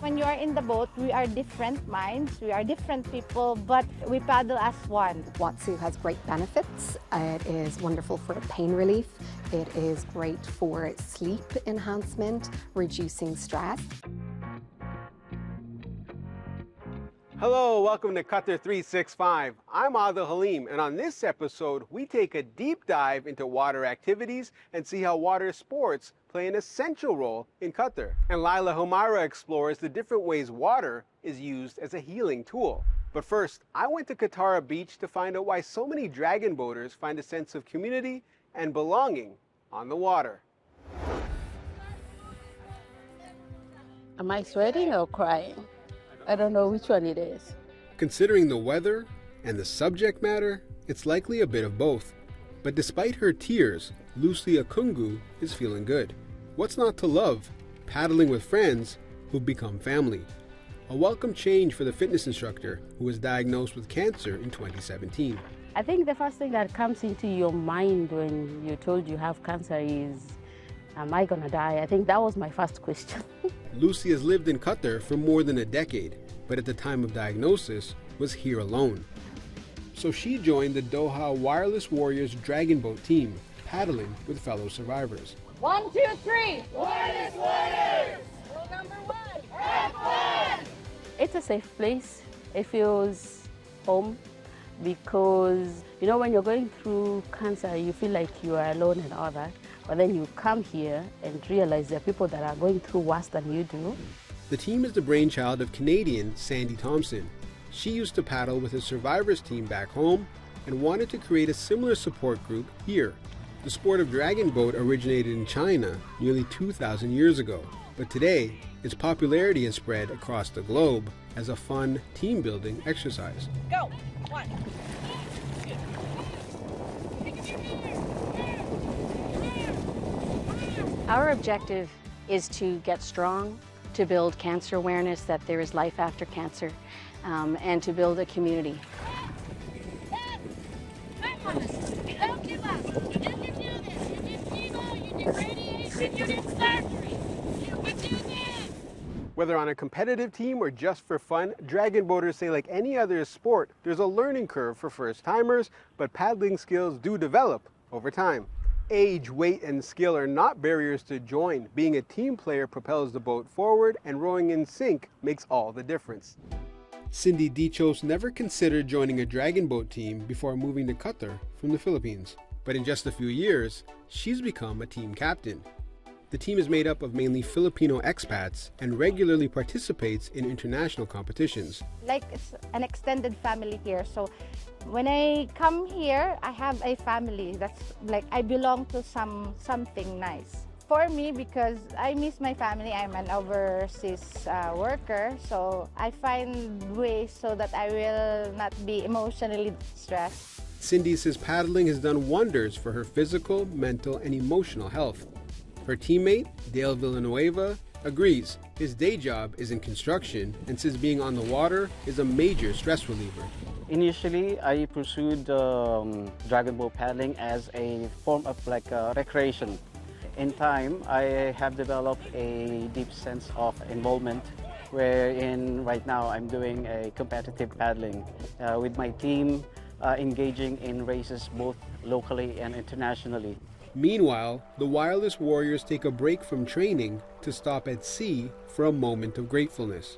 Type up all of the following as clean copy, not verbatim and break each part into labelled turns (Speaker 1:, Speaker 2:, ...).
Speaker 1: When you are in the boat, we are different minds, we are different people, but we paddle as one.
Speaker 2: Watsu has great benefits. It is wonderful for pain relief. It is great for sleep enhancement, reducing stress.
Speaker 3: Hello, welcome to Qatar 365. I'm Adil Halim, and on this episode, we take a deep dive into water activities and see how water sports play an essential role in Qatar. And Laila Humaira explores the different ways water is used as a healing tool. But first, I went to Qatar Beach to find out why so many dragon boaters find a sense of community and belonging on the water.
Speaker 4: Am I sweating or crying? I don't know which one it is.
Speaker 3: Considering the weather and the subject matter, it's likely a bit of both. But despite her tears, Lucia Kungu is feeling good. What's not to love? Paddling with friends who've become family. A welcome change for the fitness instructor who was diagnosed with cancer in 2017.
Speaker 4: I think the first thing that comes into your mind when you're told you have cancer is, am I gonna die? I think that was my first question.
Speaker 3: Lucy has lived in Qatar for more than a decade, but at the time of diagnosis was here alone. So she joined the Doha Wireless Warriors Dragon Boat team, paddling with fellow survivors.
Speaker 5: 1, 2, 3. Wireless Warriors! Rule number 1, have fun!
Speaker 4: It's a safe place. It feels home because, you know, when you're going through cancer, you feel like you are alone and all that. But then you come here and realize there are people that are going through worse than you do.
Speaker 3: The team is the brainchild of Canadian Sandy Thompson. She used to paddle with a survivors team back home and wanted to create a similar support group here. The sport of dragon boat originated in China nearly 2,000 years ago, but today its popularity has spread across the globe as a fun team-building exercise.
Speaker 5: Go! 1.
Speaker 6: Our objective is to get strong, to build cancer awareness, that there is life after cancer, and to build a community.
Speaker 5: Don't give up. You can do this. You did chemo, you did radiation, you did surgery. You can do this.
Speaker 3: Whether on a competitive team or just for fun, dragon boaters say like any other sport, there's a learning curve for first-timers, but paddling skills do develop over time. Age, weight, and skill are not barriers to join. Being a team player propels the boat forward, and rowing in sync makes all the difference. Cindy Dichos never considered joining a dragon boat team before moving to Qatar from the Philippines. But in just a few years, she's become a team captain. The team is made up of mainly Filipino expats and regularly participates in international competitions.
Speaker 1: Like, it's an extended family here. So when I come here, I have a family. That's like I belong to something nice. For me, because I miss my family, I'm an overseas worker, so I find ways so that I will not be emotionally stressed.
Speaker 3: Cindy says paddling has done wonders for her physical, mental, and emotional health. Her teammate, Dale Villanueva, agrees. His day job is in construction and says being on the water is a major stress reliever.
Speaker 7: Initially, I pursued dragon boat paddling as a form of recreation. In time, I have developed a deep sense of involvement, wherein right now I'm doing a competitive paddling with my team, engaging in races both locally and internationally.
Speaker 3: Meanwhile, the Wireless Warriors take a break from training to stop at sea for a moment of gratefulness.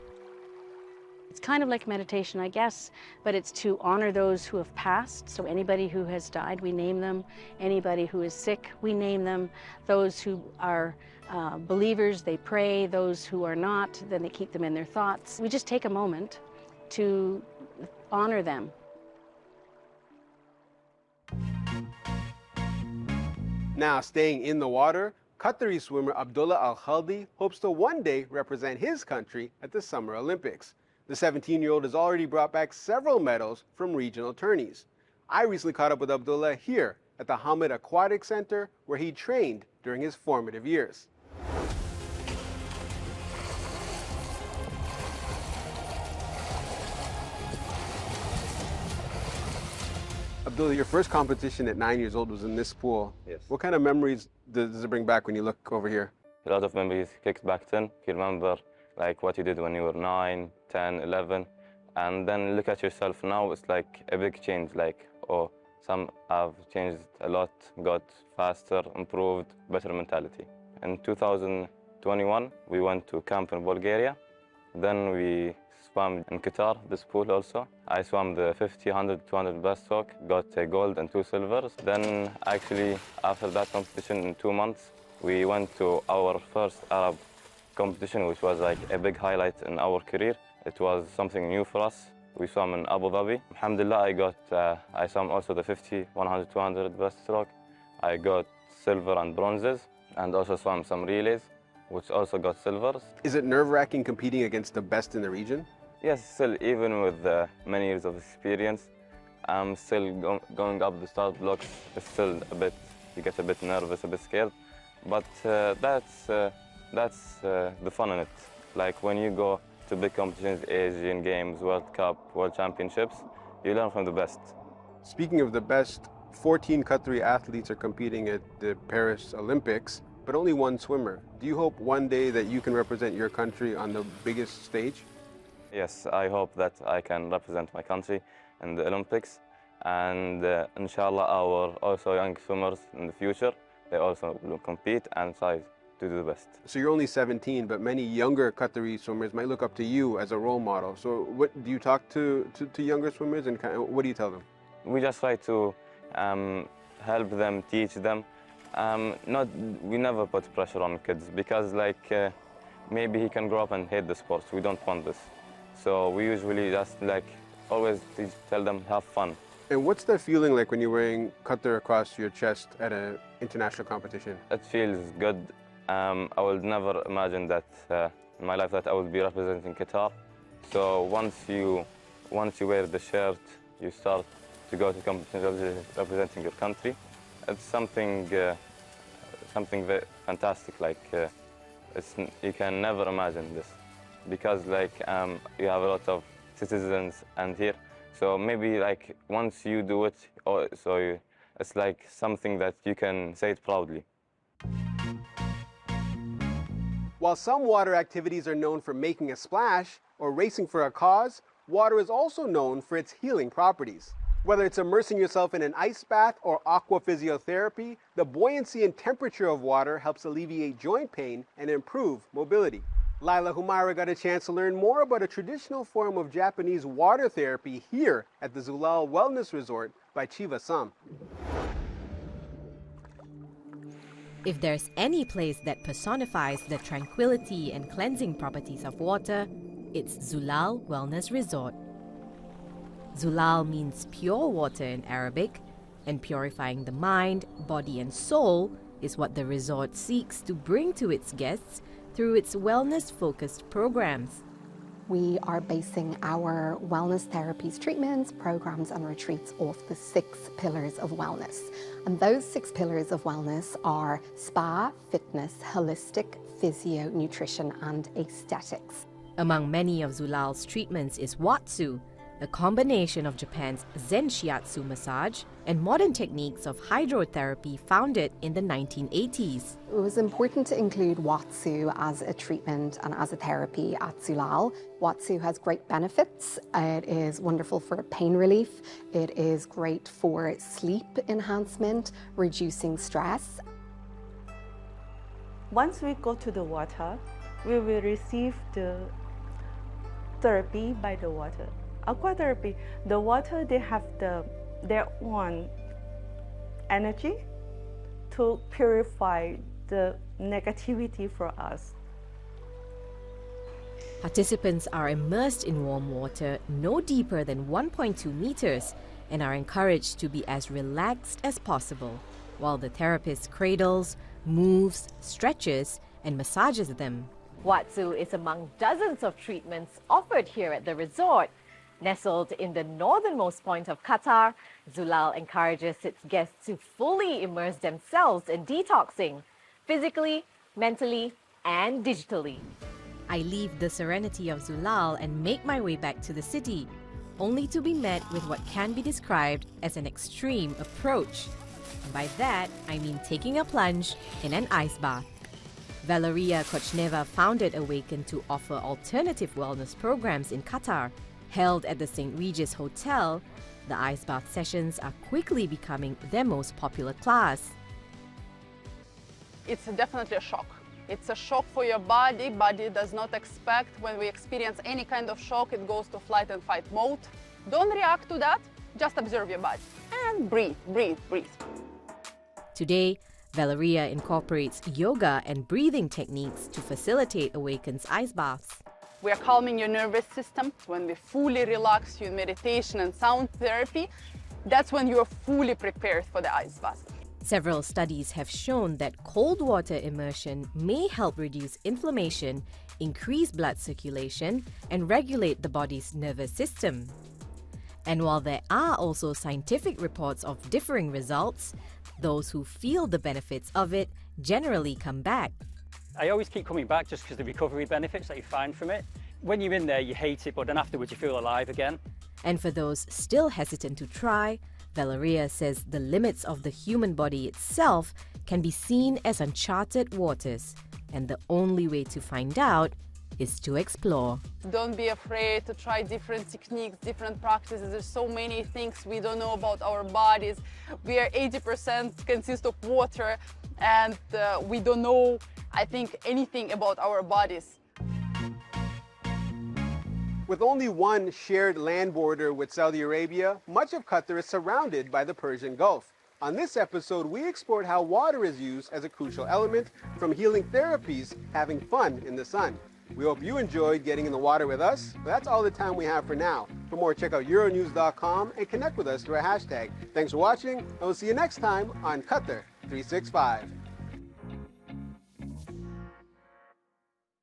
Speaker 6: It's kind of like meditation, I guess, but it's to honor those who have passed. So anybody who has died, we name them. Anybody who is sick, we name them. Those who are believers, they pray. Those who are not, then they keep them in their thoughts. We just take a moment to honor them.
Speaker 3: Now, staying in the water, Qatari swimmer Abdullah Al-Khaldi hopes to one day represent his country at the Summer Olympics. The 17-year-old has already brought back several medals from regional tourneys. I recently caught up with Abdullah here at the Hamid Aquatic Center, where he trained during his formative years. Abdullah, your first competition at 9 years old was in this pool.
Speaker 8: Yes.
Speaker 3: What kind of memories does it bring back when you look over here?
Speaker 8: A lot of memories kicked back then. You remember like what you did when you were 9, 10, 11, and then look at yourself now. It's like a big change, like, oh, some have changed a lot, got faster, improved, better mentality. In 2021, we went to camp in Bulgaria. Then we swam in Qatar, this pool also. I swam the 50, 100, 200 breaststroke, got a gold and 2 silvers. Then actually, after that competition in 2 months, we went to our first Arab competition, which was like a big highlight in our career. It was something new for us. We swam in Abu Dhabi. Alhamdulillah, I swam also the 50, 100, 200 breaststroke. I got silver and bronzes, and also swam some relays, which also got silvers.
Speaker 3: Is it nerve-wracking competing against the best in the region?
Speaker 8: Yes, still, even with many years of experience, I'm still going up the start blocks. It's still a bit, you get a bit nervous, a bit scared, but that's the fun in it. Like when you go to big competitions, Asian Games, World Cup, World Championships, you learn from the best.
Speaker 3: Speaking of the best, 14 Qatari athletes are competing at the Paris Olympics, but only one swimmer. Do you hope one day that you can represent your country on the biggest stage?
Speaker 8: Yes, I hope that I can represent my country in the Olympics, and inshallah our also young swimmers in the future, they also will compete and try to do the best.
Speaker 3: So you're only 17, but many younger Qatari swimmers might look up to you as a role model. So what do you talk to younger swimmers, and what do you tell them?
Speaker 8: We just try to help them, teach them. We never put pressure on kids because maybe he can grow up and hate the sport. We don't want this. So we usually just always tell them have fun.
Speaker 3: And what's that feeling like when you're wearing Qatar across your chest at an international competition?
Speaker 8: It feels good. I would never imagine that in my life that I would be representing Qatar. So once you wear the shirt, you start to go to competitions representing your country. It's something very fantastic. You can never imagine this because you have a lot of citizens and here. So maybe once you do it, it's like something that you can say it proudly.
Speaker 3: While some water activities are known for making a splash or racing for a cause, water is also known for its healing properties. Whether it's immersing yourself in an ice bath or aqua physiotherapy, the buoyancy and temperature of water helps alleviate joint pain and improve mobility. Laila Humaira got a chance to learn more about a traditional form of Japanese water therapy here at the Zulal Wellness Resort by Chiva Sam.
Speaker 9: If there's any place that personifies the tranquility and cleansing properties of water, it's Zulal Wellness Resort. Zulal means pure water in Arabic, and purifying the mind, body and soul is what the resort seeks to bring to its guests through its wellness-focused programs.
Speaker 2: We are basing our wellness therapies, treatments, programs and retreats off the 6 pillars of wellness. And those 6 pillars of wellness are spa, fitness, holistic, physio, nutrition and aesthetics.
Speaker 9: Among many of Zulal's treatments is Watsu, a combination of Japan's Zen Shiatsu massage and modern techniques of hydrotherapy founded in the 1980s.
Speaker 2: It was important to include Watsu as a treatment and as a therapy at Zulal. Watsu has great benefits. It is wonderful for pain relief. It is great for sleep enhancement, reducing stress.
Speaker 10: Once we go to the water, we will receive the therapy by the water. Aquatherapy, the water, they have their own energy to purify the negativity for us.
Speaker 9: Participants are immersed in warm water no deeper than 1.2 meters and are encouraged to be as relaxed as possible, while the therapist cradles, moves, stretches, and massages them.
Speaker 11: Watsu is among dozens of treatments offered here at the resort. Nestled in the northernmost point of Qatar, Zulal encourages its guests to fully immerse themselves in detoxing, physically, mentally, and digitally.
Speaker 9: I leave the serenity of Zulal and make my way back to the city, only to be met with what can be described as an extreme approach. And by that, I mean taking a plunge in an ice bath. Valeria Kochneva founded Awaken to offer alternative wellness programs in Qatar. Held at the St. Regis Hotel, the ice bath sessions are quickly becoming their most popular class.
Speaker 12: It's definitely a shock. It's a shock for your body. Body does not expect. When we experience any kind of shock, it goes to flight and fight mode. Don't react to that. Just observe your body and breathe, breathe, breathe.
Speaker 9: Today, Valeria incorporates yoga and breathing techniques to facilitate Awaken's ice baths.
Speaker 12: We are calming your nervous system. When we fully relax you in meditation and sound therapy, that's when you're fully prepared for the ice bath.
Speaker 9: Several studies have shown that cold water immersion may help reduce inflammation, increase blood circulation, and regulate the body's nervous system. And while there are also scientific reports of differing results, those who feel the benefits of it generally come back.
Speaker 13: I always keep coming back just because of the recovery benefits that you find from it. When you're in there, you hate it, but then afterwards you feel alive again.
Speaker 9: And for those still hesitant to try, Valeria says the limits of the human body itself can be seen as uncharted waters, and the only way to find out is to explore.
Speaker 12: Don't be afraid to try different techniques, different practices. There's so many things we don't know about our bodies. We are 80% consist of water, and we don't know, I think, anything about our bodies.
Speaker 3: With only one shared land border with Saudi Arabia, much of Qatar is surrounded by the Persian Gulf. On this episode, we explored how water is used as a crucial element, from healing therapies, having fun in the sun. We hope you enjoyed getting in the water with us. But that's all the time we have for now. For more, check out Euronews.com and connect with us through our hashtag. Thanks for watching, and we'll see you next time on Qatar 365.